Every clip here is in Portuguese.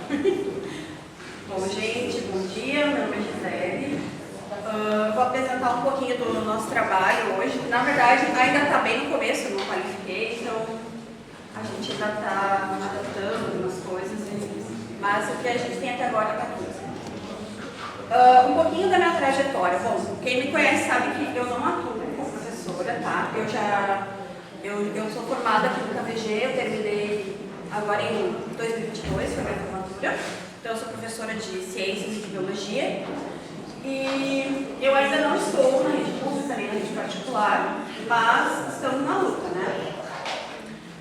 Bom, gente, bom dia, meu nome é Gisele. Vou apresentar um pouquinho do nosso trabalho hoje. Na verdade, ainda está bem no começo, eu não qualifiquei, então a gente ainda está adaptando algumas coisas, mas o que a gente tem até agora está tudo. Um pouquinho da minha trajetória. Bom, quem me conhece sabe que eu não atuo como professora, tá? Eu sou formada aqui no KVG, eu terminei agora em 2022, foi a minha formatura. Então, eu sou professora de Ciências e de Biologia. E eu ainda não estou na rede pública nem na rede particular, mas estamos na luta, né?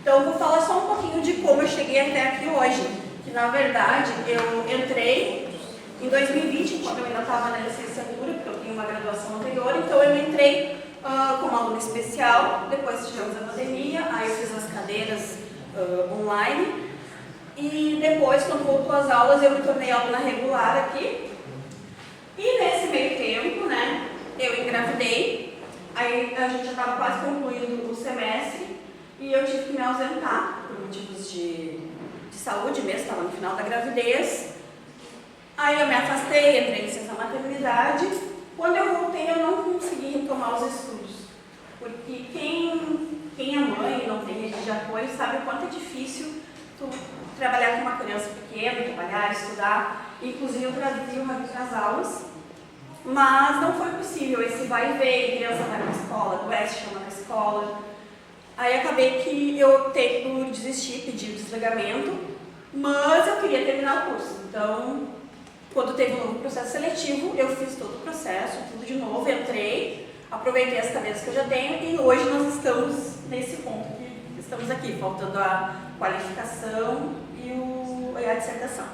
Então, eu vou falar só um pouquinho de como eu cheguei até aqui hoje. Que, na verdade, eu entrei em 2020, quando eu ainda estava na licenciatura, porque eu tinha uma graduação anterior, então eu entrei como aluna especial, depois tivemos a pandemia, aí eu fiz as cadeiras online, e depois, quando voltou às aulas, eu me tornei aluna regular aqui, e nesse meio tempo, né, eu engravidei, aí a gente já estava quase concluindo o semestre, e eu tive que me ausentar, por motivos de saúde mesmo, estava no final da gravidez. Aí eu me afastei, entrei em licença maternidade. Quando eu voltei, eu não consegui retomar os estudos. Porque quem é mãe e não tem rede de apoio sabe o quanto é difícil tu trabalhar com uma criança pequena, trabalhar, estudar. Inclusive, eu trazia uma vez as aulas, mas não foi possível. Esse vai e vem, criança vai na escola, adoece, chama na escola. Aí acabei que eu optei por desistir, pedir o desligamento, mas eu queria terminar o curso. Então, quando teve um novo processo seletivo, eu fiz todo o processo, tudo de novo, entrei, aproveitei as cadeiras que eu já tenho e hoje nós estamos nesse ponto que estamos aqui, faltando a qualificação e a dissertação.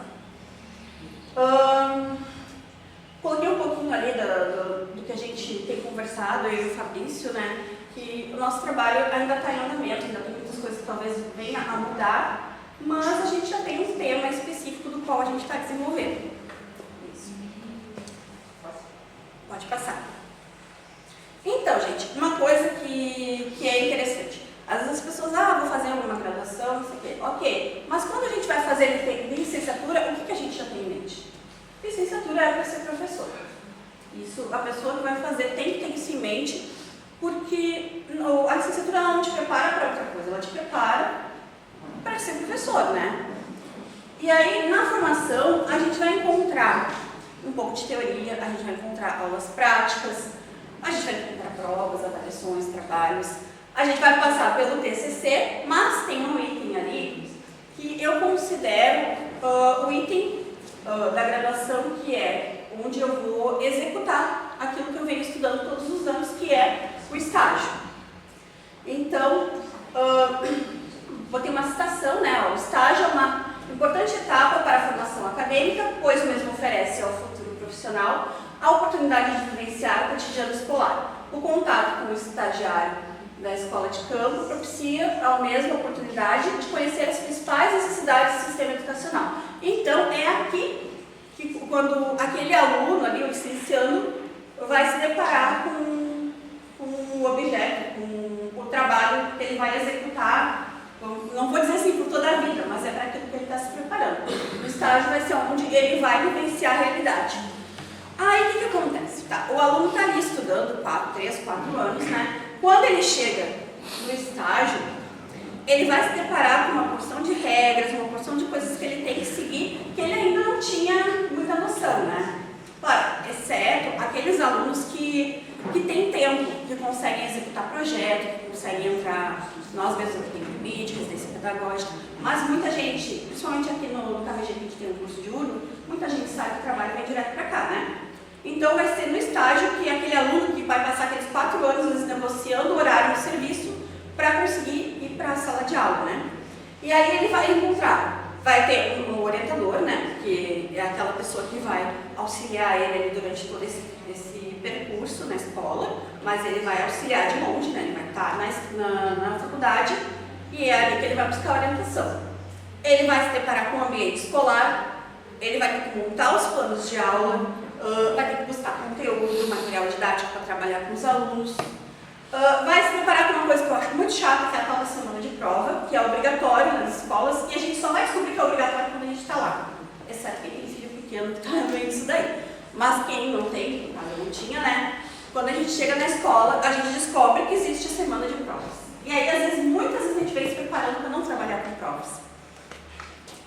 Coloquei um pouquinho ali do que a gente tem conversado, eu e o Fabrício, né, que o nosso trabalho ainda está em andamento, ainda tem muitas coisas que talvez venham a mudar, mas a gente já tem um tema específico do qual a gente está desenvolvendo. Pode passar. Então, gente, uma coisa que é interessante. Às vezes as pessoas, vou fazer uma graduação, não sei o quê. Ok, mas quando a gente vai fazer licenciatura, o que a gente já tem em mente? Licenciatura é para ser professor. Isso, a pessoa que vai fazer tem que ter isso em mente, porque a licenciatura não te prepara para outra coisa, ela te prepara para ser professor, né? E aí, na formação, a gente vai encontrar um pouco de teoria, a gente vai encontrar aulas práticas, a gente vai encontrar provas, avaliações, trabalhos, a gente vai passar pelo TCC, mas tem um item ali que eu considero o item da graduação, que é onde eu vou executar aquilo que eu venho estudando todos os anos, que é o estágio. Então, vou ter uma citação, né? O estágio é uma importante etapa para a formação acadêmica, pois o mesmo oferece ao futuro profissional a oportunidade de vivenciar o cotidiano escolar. O contato com o estagiário da escola de campo propicia ao mesmo a oportunidade de conhecer as principais necessidades do sistema educacional. Então, é aqui que quando aquele aluno ali, o licenciando, vai se deparar com o objeto, com o trabalho que ele vai executar. Não vou dizer assim por toda a vida, mas é para aquilo que ele está se preparando. O estágio vai ser onde ele vai vivenciar a realidade. Aí o que acontece? Tá, o aluno está ali estudando 3, 4 anos, né? Quando ele chega no estágio, ele vai se deparar com uma porção de regras, uma porção de coisas que ele tem que seguir, que ele ainda não tinha muita noção, né? Claro, exceto aqueles alunos que têm tempo, que conseguem executar projeto, que conseguem entrar, nós mesmos que temos limite, residência pedagógica, mas muita gente, principalmente aqui no KVG, que a gente tem um curso de UNO, muita gente sai do trabalho e vem direto para cá, né? Então vai ser no estágio que aquele aluno que vai passar aqueles 4 anos negociando o horário do serviço para conseguir ir para a sala de aula, né? E aí ele vai encontrar, vai ter um orientador, né? Que é aquela pessoa que vai auxiliar ele durante todo esse percurso na escola, mas ele vai auxiliar de longe, né? Ele vai estar na faculdade e é ali que ele vai buscar orientação. Ele vai se deparar com o ambiente escolar, ele vai ter que montar os planos de aula, vai ter que buscar conteúdo, material didático para trabalhar com os alunos, vai se deparar com uma coisa que eu acho muito chata, que é a tal da semana de prova, que é obrigatório nas escolas, e a gente só vai descobrir que é obrigatório quando a gente está lá. daí. Mas quem não tem, eu não tinha, né? Quando a gente chega na escola, a gente descobre que existe a semana de provas. E aí, às vezes, muitas vezes a gente vem se preparando para não trabalhar com provas.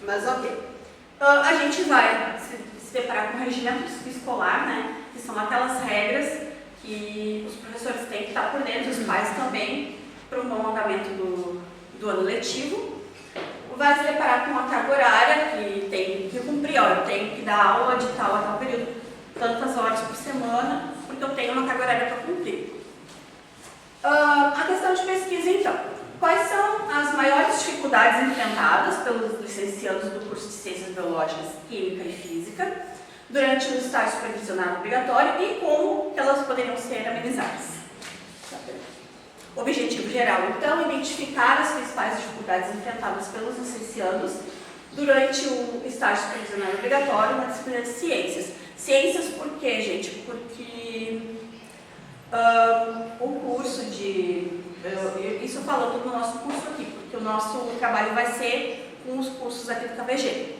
Mas ok. A gente vai se deparar com o regimento escolar, né? Que são aquelas regras que os professores têm que estar por dentro, os pais também, para um bom andamento do ano letivo. Vai se deparar com uma carga horária que tem que cumprir, ó, eu tenho que dar aula de tal a tal período, tantas horas por semana, porque eu tenho uma carga horária para cumprir. A questão de pesquisa, então. Quais são as maiores dificuldades enfrentadas pelos licenciados do curso de Ciências Biológicas, Química e Física durante o estágio supervisionado obrigatório e como elas poderiam ser amenizadas? O objetivo geral, então, é identificar as principais dificuldades enfrentadas pelos licenciados durante o estágio supervisionado obrigatório na disciplina de Ciências. Ciências por quê, gente? Porque o curso de... isso falando do nosso curso aqui, porque o nosso trabalho vai ser com os cursos aqui do KBG.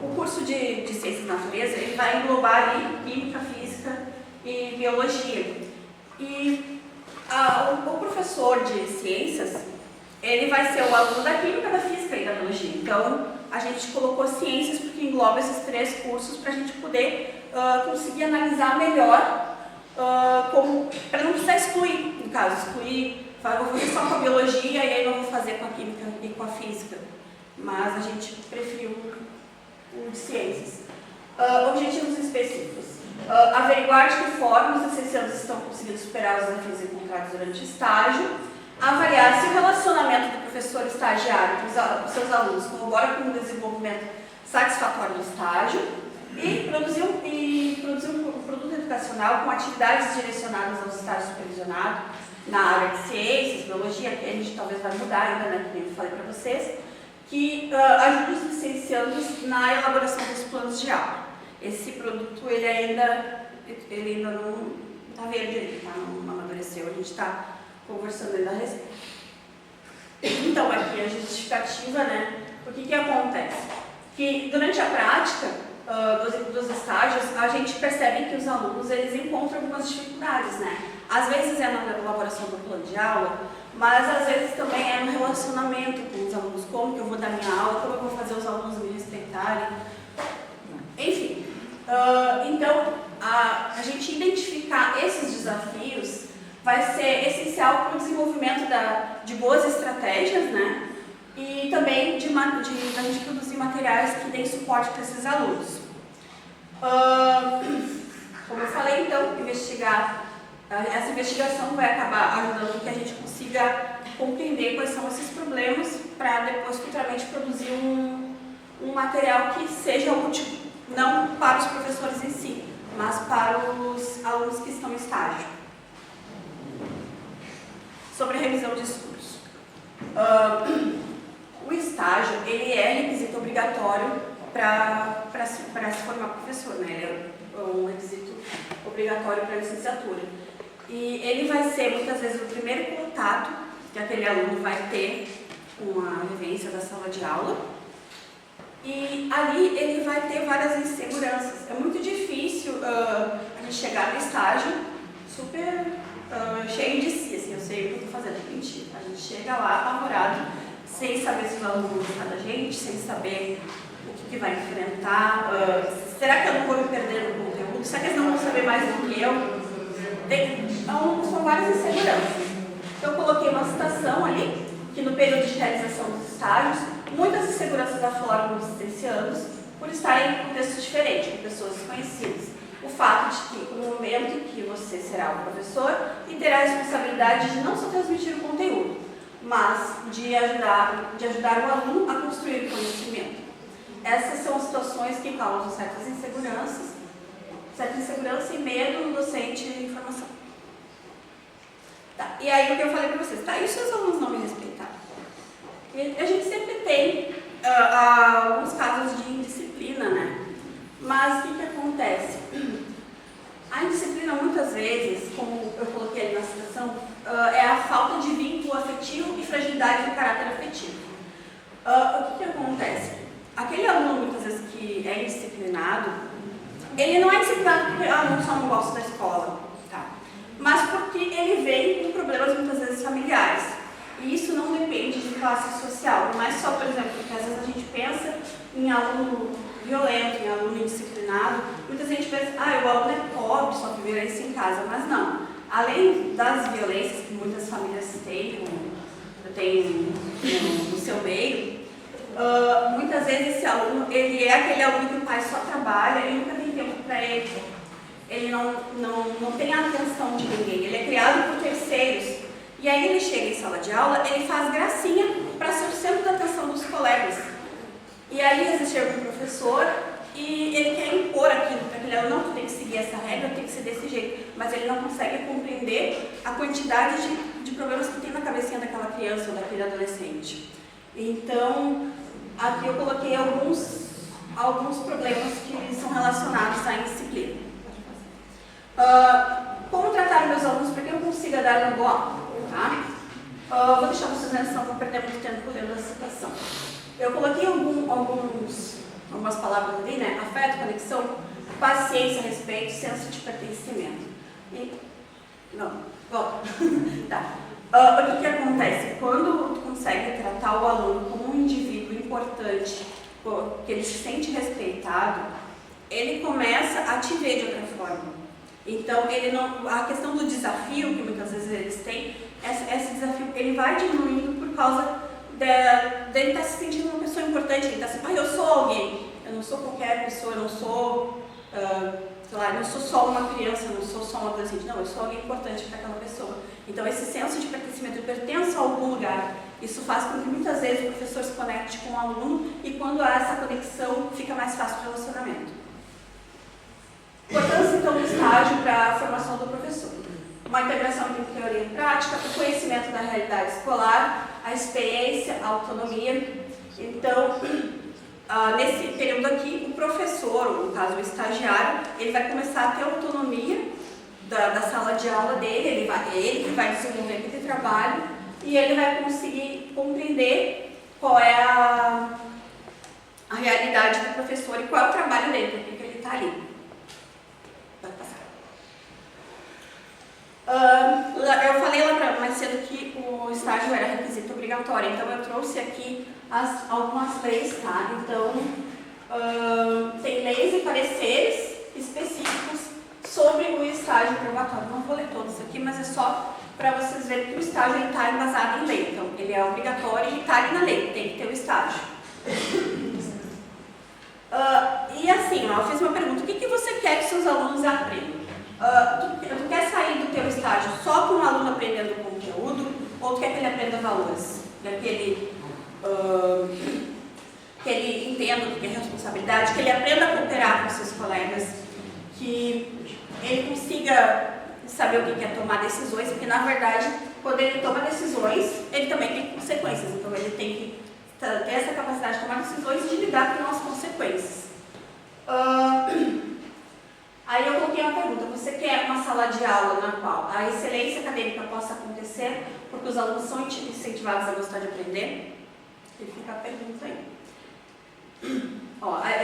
O curso de Ciências da Natureza, ele vai englobar ali Química, Física e Biologia. E o professor de Ciências, ele vai ser o aluno da Química, da Física e da Biologia. Então, a gente colocou Ciências porque engloba esses 3 cursos para a gente poder conseguir analisar melhor, para não precisar excluir, no caso, excluir, eu vou fazer só com a Biologia e aí eu vou fazer com a Química e com a Física. Mas a gente preferiu o de Ciências. Objetivos específicos. Averiguar de que forma os licenciados estão conseguindo superar os desafios encontrados durante o estágio, avaliar se o relacionamento do professor estagiário com os seus alunos corrobora com o desenvolvimento satisfatório do estágio e produzir um produto educacional com atividades direcionadas ao estágio supervisionado na área de ciências, biologia, que a gente talvez vai mudar ainda, né, como eu falei para vocês, que ajuda os licenciados na elaboração dos planos de aula. Esse produto, ele ainda não está verde, ele não amadureceu, a gente está conversando ainda a respeito. Então, aqui a justificativa, né? O que acontece? Que durante a prática dos estágios, a gente percebe que os alunos, eles encontram algumas dificuldades, né? Às vezes é na elaboração do plano de aula, mas às vezes também é no relacionamento com os alunos, como que eu vou dar minha aula, como eu vou fazer os alunos me respeitarem, enfim. Então, a gente identificar esses desafios vai ser essencial para o desenvolvimento de boas estratégias, né? E também da gente produzir materiais que deem suporte para esses alunos. Como eu falei, então, essa investigação vai acabar ajudando que a gente consiga compreender quais são esses problemas para depois futuramente produzir um material que seja útil, não para os professores em si, mas para os alunos que estão em estágio. Sobre a revisão de estudos. O estágio, ele é requisito obrigatório para se formar professor, né? Ele é um requisito obrigatório para a licenciatura. E ele vai ser, muitas vezes, o primeiro contato que aquele aluno vai ter com a vivência da sala de aula. E ali ele vai ter várias inseguranças. É muito difícil a gente chegar no estágio super cheio de si, assim, eu sei o que eu estou fazendo, mentira. A gente chega lá apavorado, sem saber se os alunos vão gostar da gente, sem saber o que vai enfrentar. Será que eu não vou me perder no conteúdo? Será que eles não vão saber mais do que eu? Então, são várias inseguranças. Então, eu coloquei uma citação ali, que no período de realização dos estágios, muitas inseguranças afloram nos licenciados por estarem em contextos diferentes, com pessoas desconhecidas. O fato de que, no momento em que você será o professor, e terá a responsabilidade de não só transmitir o conteúdo, mas de ajudar o aluno a construir o conhecimento. Essas são situações que causam certa insegurança e medo no docente de informação. Tá. E aí o que eu falei para vocês, tá? E se os alunos não me respeitarem? A gente sempre tem alguns casos de indisciplina, né? Mas o que acontece? A indisciplina, muitas vezes, como eu coloquei ali na citação, é a falta de vínculo afetivo e fragilidade do caráter afetivo. O que acontece? aquele aluno, muitas vezes, que é indisciplinado, ele não é disciplinado porque o aluno só não gosta da escola, tá? Mas porque ele vem com problemas, muitas vezes, familiares. E isso não depende de classe social, não é só, por exemplo, porque às vezes a gente pensa em aluno violento, em aluno indisciplinado, muitas vezes a gente pensa, o aluno é pobre, sofre violência em casa, mas não. Além das violências que muitas famílias têm no seu meio, muitas vezes esse aluno, ele é aquele aluno que o pai só trabalha e nunca tem tempo para ele. Ele não tem a atenção de ninguém, ele é criado por terceiros. E aí ele chega em sala de aula, ele faz gracinha para ser o centro da atenção dos colegas. E aí às vezes chega um professor e ele quer impor aquilo para aquele aluno, não, tu tem que seguir essa regra, tem que ser desse jeito. Mas ele não consegue compreender a quantidade de problemas que tem na cabecinha daquela criança ou daquele adolescente. Então, aqui eu coloquei alguns problemas que são relacionados à indisciplina. Como tratar meus alunos para que eu consiga dar um bom? Tá? Vou deixar vocês nessa, não vou perder muito tempo lendo a citação. Eu coloquei algumas palavras ali, né? Afeto, conexão, paciência, respeito, senso de pertencimento. Tá. O que acontece? Quando tu consegue tratar o aluno como um indivíduo importante, que ele se sente respeitado, ele começa a te ver de outra forma. Então, a questão do desafio, que muitas vezes eles têm, esse desafio ele vai diminuindo por causa dele estar se sentindo uma pessoa importante. Ele está assim, eu sou alguém, eu não sou qualquer pessoa, eu não sou, eu não sou só uma criança, eu não sou só uma adolescente, não, eu sou alguém importante para aquela pessoa. Então, esse senso de pertencimento, eu pertenço a algum lugar. Isso faz com que muitas vezes o professor se conecte com o aluno e quando há essa conexão, fica mais fácil o relacionamento. Importância, então, do estágio para a formação do professor. Uma integração entre teoria e prática, o conhecimento da realidade escolar, a experiência, a autonomia. Então, nesse período aqui, o professor, ou no caso o estagiário, ele vai começar a ter autonomia da sala de aula dele, ele que vai desenvolver aquele trabalho e ele vai conseguir compreender qual é a realidade do professor e qual é o trabalho dele, por que ele está ali. Pode passar. Eu falei lá mais cedo que o estágio era requisito obrigatório, então eu trouxe aqui algumas leis, tá? Então, tem leis e pareceres específicos sobre o estágio probatório. Não vou ler todos aqui, mas é só para vocês verem que o estágio está embasado em lei. Então, ele é obrigatório e está ali na lei, tem que ter o estágio. E assim, eu fiz uma pergunta, o que você quer que seus alunos aprendam? Tu quer sair do teu estágio só com o aluno aprendendo o conteúdo, ou tu quer que ele aprenda valores? Que ele entenda o que é responsabilidade, que ele aprenda a cooperar com seus colegas, que ele consiga saber o que é tomar decisões, porque na verdade, quando ele toma decisões, ele também tem consequências, então ele tem que ter essa capacidade de tomar decisões e de lidar com as consequências. Aí eu coloquei uma pergunta, você quer uma sala de aula na qual a excelência acadêmica possa acontecer porque os alunos são incentivados a gostar de aprender? E fica a pergunta aí.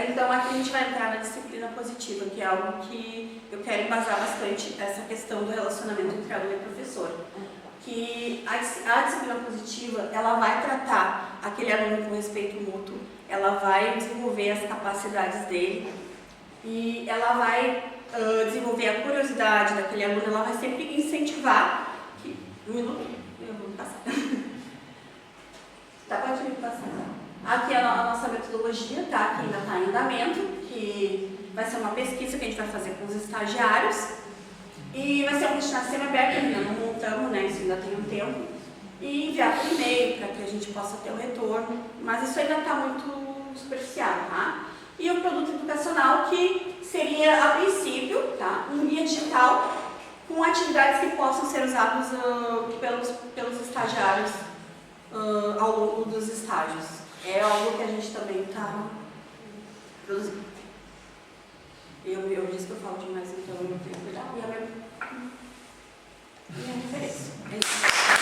Então aqui a gente vai entrar na disciplina positiva, que é algo que eu quero embasar bastante, essa questão do relacionamento entre aluno e professor. Que a disciplina positiva, ela vai tratar aquele aluno com respeito mútuo, ela vai desenvolver as capacidades dele e ela vai desenvolver a curiosidade daquele aluno, ela vai sempre incentivar que... Um minuto, eu vou passar. Tá, pode me passar. Aqui é a nossa metodologia, tá? Que ainda está em andamento, que vai ser uma pesquisa que a gente vai fazer com os estagiários. E vai ser um questionário semi-aberto, ainda não montamos, né? Isso ainda tem um tempo. E enviar por e-mail para que a gente possa ter o retorno. Mas isso ainda está muito superficial, tá? E o produto educacional, que seria, a princípio, tá? Um guia digital com atividades que possam ser usadas pelos estagiários ao longo dos estágios. É algo que a gente também está produzindo. Eu disse que eu falo demais, então eu tenho que cuidar. E a minha referência. É isso.